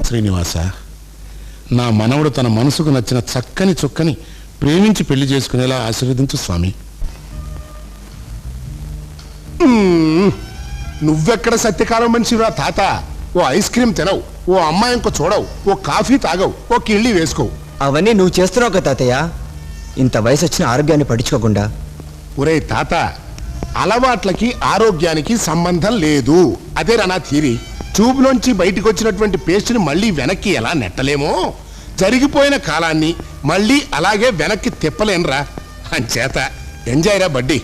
శ్రీనివాస, నా మనవడు తన మనసుకు నచ్చిన చక్కని చుక్కని ప్రేమించి పెళ్లి చేసుకునేలా ఆశీర్వదించు స్వామి. నువ్వెక్కడ సత్యకాలం మనిషిరా తాత? ఓ ఐస్ క్రీమ్ తినవు, ఓ అమ్మాయి ఇంకో చూడవు, ఓ కాఫీ తాగవు, ఓ కిళ్ళి వేసుకోవు. అవన్నీ నువ్వు చేస్తున్నావు కదా తాతయ్య. ఇంత వయసు వచ్చిన ఆరోగ్యాన్ని పట్టించుకోకుండా. ఒరే తాత, అలవాట్లకి ఆరోగ్యానికి సంబంధం లేదు. అదేరా నా థీరీ. ట్యూబ్లోంచి బయటకు వచ్చినటువంటి పేస్ట్ని మళ్ళీ వెనక్కి ఎలా నెట్టలేమో, జరిగిపోయిన కాలాన్ని మళ్ళీ అలాగే వెనక్కి తిప్పలేనురా. అంచేత ఎంజాయ్ రా బడ్డీ.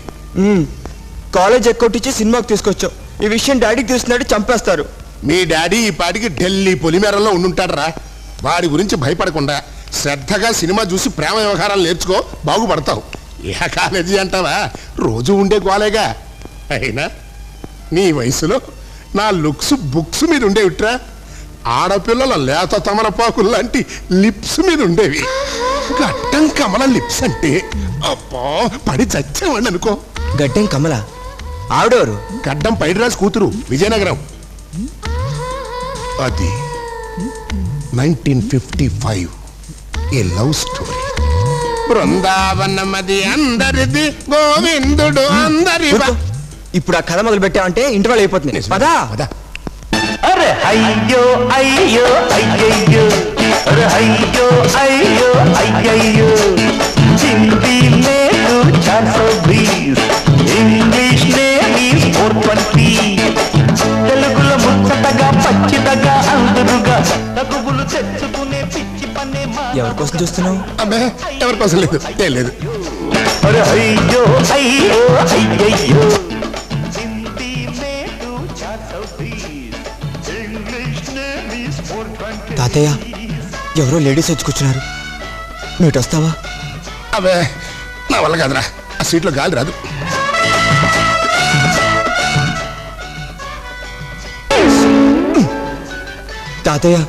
కాలేజ్ ఎక్కొట్టించి సినిమాకి తీసుకొచ్చావు. ఈ విషయం డాడీకి తెలిసినట్టు చంపేస్తారు. మీ డాడీ ఈ పాటికి ఢిల్లీ పొలిమేరల్లో ఉండుంటాడరా. వాడి గురించి భయపడకుండా శ్రద్ధగా సినిమా చూసి ప్రేమ వ్యవహారాలు నేర్చుకో, బాగుపడతావు. ఏ కాలేజీ అంటావా, రోజు ఉండే గోలేగా. అయినా నీ వయసులో నా లుక్స్ బుక్స్ మీద ఉండేవిట్రా. ఆడపిల్లల లేత తమలపాకులు లాంటి లిప్స్ మీద ఉండేవి. గడ్డం కమల లిప్స్ అంటే అబ్బా పడి చచ్చేవాడిని అనుకో. గడ్డం కమల ఆవిడెవరు? గడ్డం పైడిరాజు కూతురు, విజయనగరం. అది 1955 ఏ లవ్ స్టోరీ. బృందావనమది అందరిది, గోవిందుడు అందరి. ఇప్పుడు ఆ కథ మొదలు పెట్టావంటే ఇంటి వాళ్ళు అయిపోతుంది. పదా పదా. అరే అయ్యో అయ్యో అయ్యయ్యో, అరే అయ్యో అయ్యో అయ్యయ్యో. హిందీ में 420, ఇంగ్లీష్ में 420. తెలుగులో ముచ్చటగా పచ్చిదగా అందురుగా తగుబులు తెచ్చుకునే పిచ్చి పనే. ఎవరి కోసం చూస్తున్నావు? అబ్బే ఎవరి కోసం లేదు, ఏం లేదు. అరే అయ్యో అయ్యో అయ్యయ్యో. తాతయ్య, ఎవరో లేడీస్ వచ్చి కూర్చున్నారు. నువ్వు వస్తావా? అబ్బే నా వల్ల కాదురా, ఆ సీట్లో గాలి రాదు. తాతయ్య,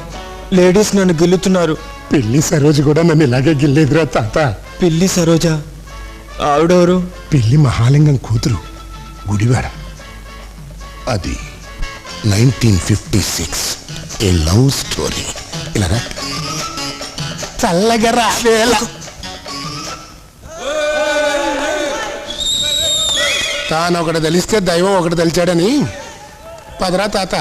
లేడీస్ నన్ను గిల్లుతున్నారు. పెళ్లి సరోజు కూడా నన్ను ఇలాగే గిల్లేదురా తాత. పిల్లి సరోజ ఆవిడెవరు? పెళ్లి మహాలింగం కూతురు, గుడివాడ. అది 1956 ఏ లవ్ స్టోరీ. ఇలారా చల్లగా రావేళ. తాను ఒకటి తెలిస్తే దైవం ఒకటి తెలిచాడని. పదరా తాత.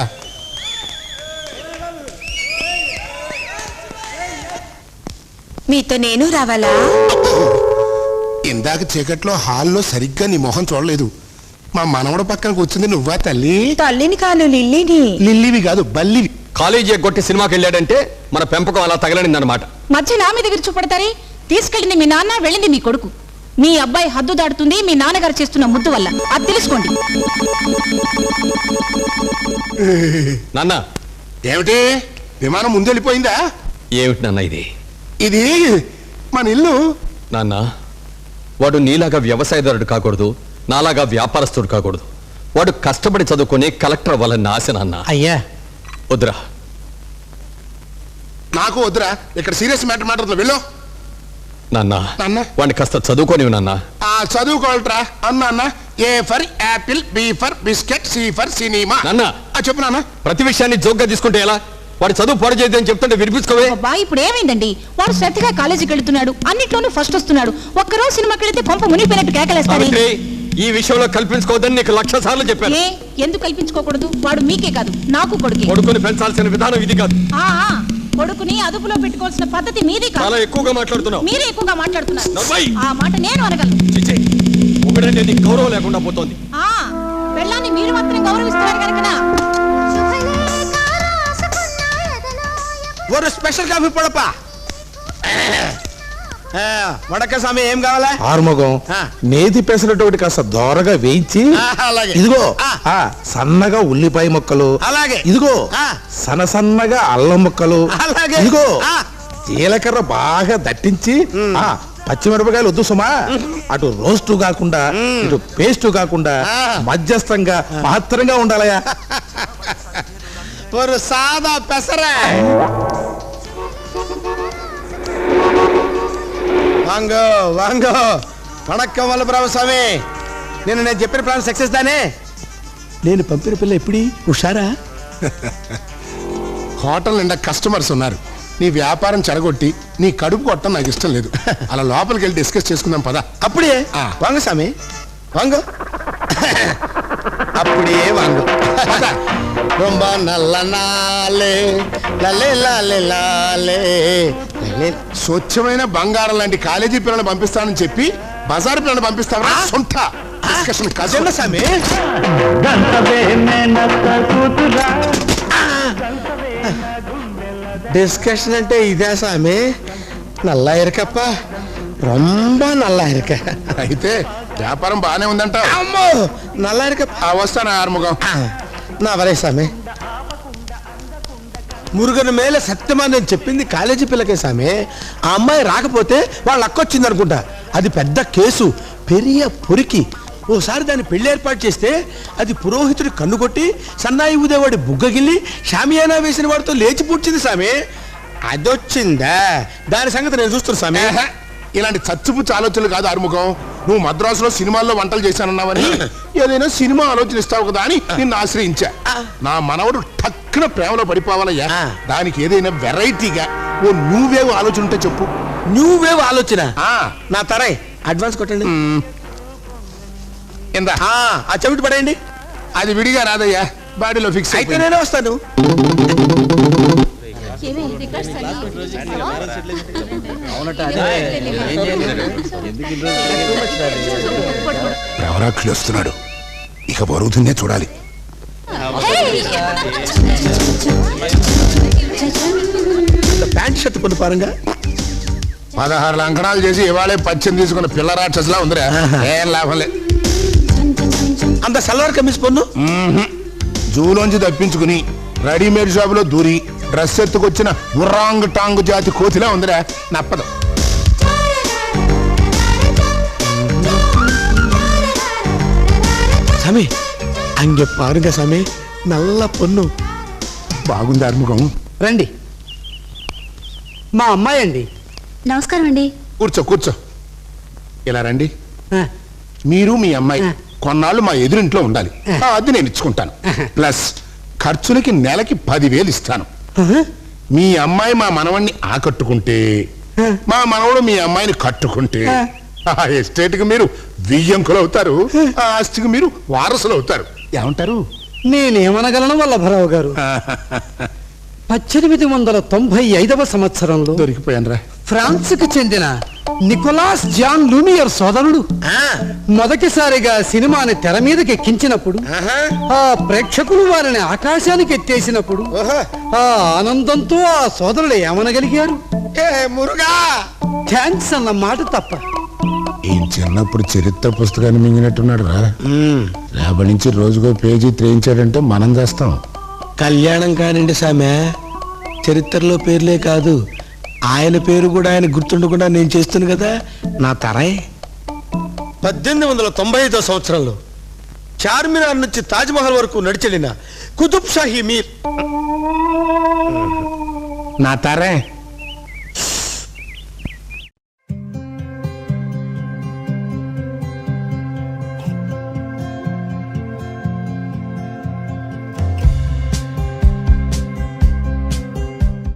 మీతో నేను రావాలా? ఇందాక చీకట్లో హాల్లో సరిగ్గా నీ మొహం చూడలేదు. మా మనవడ పక్కన కూర్చుంది నువ్వా తల్లి? తల్లిని కాను, లిల్లీని. లిల్లివి కాదు, బల్లివి. కాలేజీ ఎగ్గొట్టి సినిమాకి వెళ్ళాడంటే మన పెంపకం అలా తగలనిందన్నమాట. మధ్య నా మీద విరుచుపడతారే? తీసుకెళ్ళింది మీ నాన్న, వెళ్ళింది మీ కొడుకు. మీ అబ్బాయి హద్దు దాటుతుంది మీ నాన్నగారు చేస్తున్న ముద్దు వల్ల. అది తెలుసుకోండి. నాన్న, ఏమిటి విమానం ముందెళ్ళిపోయిందా? ఏమిటి నాన్న ఇది? ఇది మన ఇల్లు. నాన్న, వాడు నీలాగా వ్యవసాయదారుడు కాకూడదు, నాలాగా వ్యాపారస్తుడు కాకూడదు. వాడు కష్టపడి చదువుకుని కలెక్టర్ అవ్వాలని ఆశ నాన్న. అయ్యా వద్దురా. నాకు వద్దురా, ఇక్కడ సీరియస్ మ్యాటర్ మాట్లాడుతున్నా. వెళ్ళు నాన్న. నాన్న, వాడిని కాస్త చదువుకోనివి నాన్న. చదువుకోవాలట్రా అన్నా. A for apple, B for biscuit, C for cinema. నాన్న చెప్పు నాన్న. ప్రతి విషయాన్ని జోక్గా తీసుకుంటే ఎలా? వాడు చదువు పాడు చేయదని చెప్తుంటే వినిపించుకోవే. అబ్బా, ఇప్పుడు ఏమైందండి? వాడు శ్రద్ధగా కాలేజీకి వెళ్తున్నాడు, అన్నిట్లోనూ ఫస్ట్ వస్తున్నాడు. ఒక్కరోజు సినిమాకి వెళితే పంప మునిగిపోయినట్టు కేకలేస్తాడు. ఈ విషయంలో కల్పించుకోవద్దని నీకు 1,00,000 సార్లు చెప్పాను. ఎందుకు కల్పించుకోకూడదు? వాడు మీకే కాదు, నాకు కొడుకు. కొడుకుని పెంచాల్సిన విధానం ఇది కాదు. కొడుకుని అదుపులో పెట్టుకోవాల్సిన పద్ధతి మీది కాదు. చాలా ఎక్కువగా మాట్లాడుతున్నావు. మీరే ఎక్కువగా మాట్లాడుతున్నారు. నవ్వై. ఆ మాట నేను అనగలను. ఒకడంటే నీకు గౌరవం లేకుండా పోతోంది. పెళ్ళాన్ని మీరు మాత్రం గౌరవిస్తున్నారు కనుకనా? Special coffee పొడపా. వడక స్వామి, ఏం కావాలా? ఆరుముఖం నేతి పెసరట్టు ఒకటి కాస్త దోరగా వేయించి. ఇదిగో సన్నగా ఉల్లిపాయ ముక్కలు. అలాగే. ఇదిగో సన్నగా అల్లం ముక్కలు. అలాగే. ఇదిగో జీలకర్ర బాగా దట్టించి. పచ్చిమిరపకాయలు వద్దు సుమా. అటు రోస్టు కాకుండా ఇటు పేస్టు కాకుండా మధ్యస్థంగా మహత్తరంగా ఉండాలయా. సాదా పెసర. వాంగో వాంగో వణక్కం వల్ల బ్రహ్మస్వామి. నేను చెప్పిన ప్లాన్ సక్సెస్ దానే. నేను పంపిన పిల్ల ఎప్పుడు హుషారా? హోటల్ నిండా కస్టమర్స్ ఉన్నారు. నీ వ్యాపారం చెడగొట్టి నీ కడుపు కొట్టడం నాకు ఇష్టం లేదు. అలా లోపలికి వెళ్ళి డిస్కస్ చేసుకుందాం పదా. அப்படியே வாங்க சாமி வாங்க அப்படியே வாங்க ரொம்ப நல்ல నాలే లలే లాలే లాలే. స్వచ్ఛమైన బంగారం లాంటి కాలేజీ పిల్లల్ని పంపిస్తానని చెప్పి బజార్ పిల్లల్ని పంపిస్తావా? సొంత డిస్కషన్ என்ன சாமி గంటవే మేనత్త కూతురా டிஸ்கஷன் అంటే ఇదే సామి నల్లా ఇరకప్ప రొంబ నల్లా ఇరక అయితే వ్యాపారం బాగానే ఉందంట. అమ్మో నల్లా ఇరకప్ప వస్తాను ఆరుముఖం. నా వరే సామి మురుగన్ మేల సత్యమా నేను చెప్పింది కాలేజీ పిల్లకే సామి. ఆ అమ్మాయి రాకపోతే వాళ్ళ అక్క వచ్చింది అనుకుంటా. అది పెద్ద కేసు, పెరియ పొరికి. ఓసారి దాన్ని పెళ్లి ఏర్పాటు చేస్తే అది పురోహితుడి కన్ను కొట్టి సన్నాయి ఊదేవాడి బుగ్గగిల్లి షామియానా వేసిన వాడితో లేచి పూడ్చింది సామి. అదొచ్చిందా దాని సంగతి నేను చూస్తున్నా సామి. ఏహే, ఇలాంటి చచ్చుపుచ్చు ఆలోచనలు కాదు ఆరుముఖం. నువ్వు మద్రాసులో సినిమాల్లో వంటలు చేశానన్నావని ఏదైనా సినిమా ఆలోచన ఇస్తావు కదా అని నిన్ను ఆశ్రయించా. నా మనవడు టక్కున ప్రేమలో పడిపోవాలయ్యా. దానికి ఏదైనా వెరైటీగా ఓ నువ్వేవో ఆలోచన ఉంటే చెప్పు. నువ్వేవ్ ఆలోచన ఆ, నా తరై అడ్వాన్స్ కొట్టండి. ఇందా ఆ చెవిటి పడేయండి. అది విడిగా రాదయ్యా, బాడీలో ఫిక్స్ అయితే నేనే వస్తాను. ప్రవరాక్షులు వస్తున్నాడు. ఇక వరుగుతుందే చూడాలి. ప్యాంట్ షర్ట్ కొను పారంగా 16 లంకణాలు చేసి ఇవాళే పచ్చని తీసుకున్న పిల్ల రాక్షసులా ఉందిరా. ఏం లాభం లేదు. అంత సల్వార్ కమీజ్ పొన్ను జూలోంచి తప్పించుకుని రెడీమేడ్ షాపులో దూరి డ్రెస్ ఎత్తుకొచ్చిన ఉర్రాంగ్ టాంగ్ జాతి కోతిలా ఉందిరా. నప్పదు. సామి అంగె పారుగా సామి నల్ల పొన్ను బాగుంది ఆర్ముఖం. రండి మా అమ్మాయి అండి. నమస్కారం అండి. కూర్చో కూర్చో. ఇలా రండి. ఆ, మీరు మీ అమ్మాయి కొన్నాళ్ళు మా ఎదురింట్లో ఉండాలి. ఆ అద్దె నేను ఇచ్చుకుంటాను. ప్లస్ ఖర్చులకి నెలకి 10,000 ఇస్తాను. మీ అమ్మాయి మా మనవణ్ణి ఆకట్టుకుంటే, మా మనవడు మీ అమ్మాయిని కట్టుకుంటే ఆ ఎస్టేట్ కి మీరు వియ్యంకులు అవుతారు. ఆ ఆస్తికి మీరు వారసులు అవుతారు. ఏమంటారు? నేనేమనగలను వల్లభరావు గారు. 1895వ సంవత్సరంలో దొరికిపోయాను రా. ఫ్రాన్స్కు చెందిన నికోలాస్ జాన్ లూమియర్ సోదరుడు మొదటిసారిగా సినిమాని తెర మీదకి ఎక్కించినప్పుడు, ఆ ప్రేక్షకులు వారిని ఆకాశానికి ఎత్తేసినప్పుడు ఆ ఆనందంతో ఆ సోదరుడు ఏమనగలిగారు? మురుగా థ్యాంక్స్ అన్న మాట తప్ప. ఈ చిన్నప్పుడు చరిత్ర పుస్తకాన్ని మింగినట్టున్నాడు రా. రేపటి నుంచి రోజుకో పేజీ త్రేయించాడంటే మనం చేస్తాం. కళ్యాణం కానిండి సామె, చరిత్రలో పేర్లే కాదు ఆయన పేరు కూడా ఆయన గుర్తుండకుండా నేను చేస్తాను కదా. నా తరాయ్ 1895వ సంవత్సరంలో చార్మినార్ నుంచి తాజ్మహల్ వరకు నడిచెళ్ళిన కుతుబ్ షాహీ మీర్ నా తరే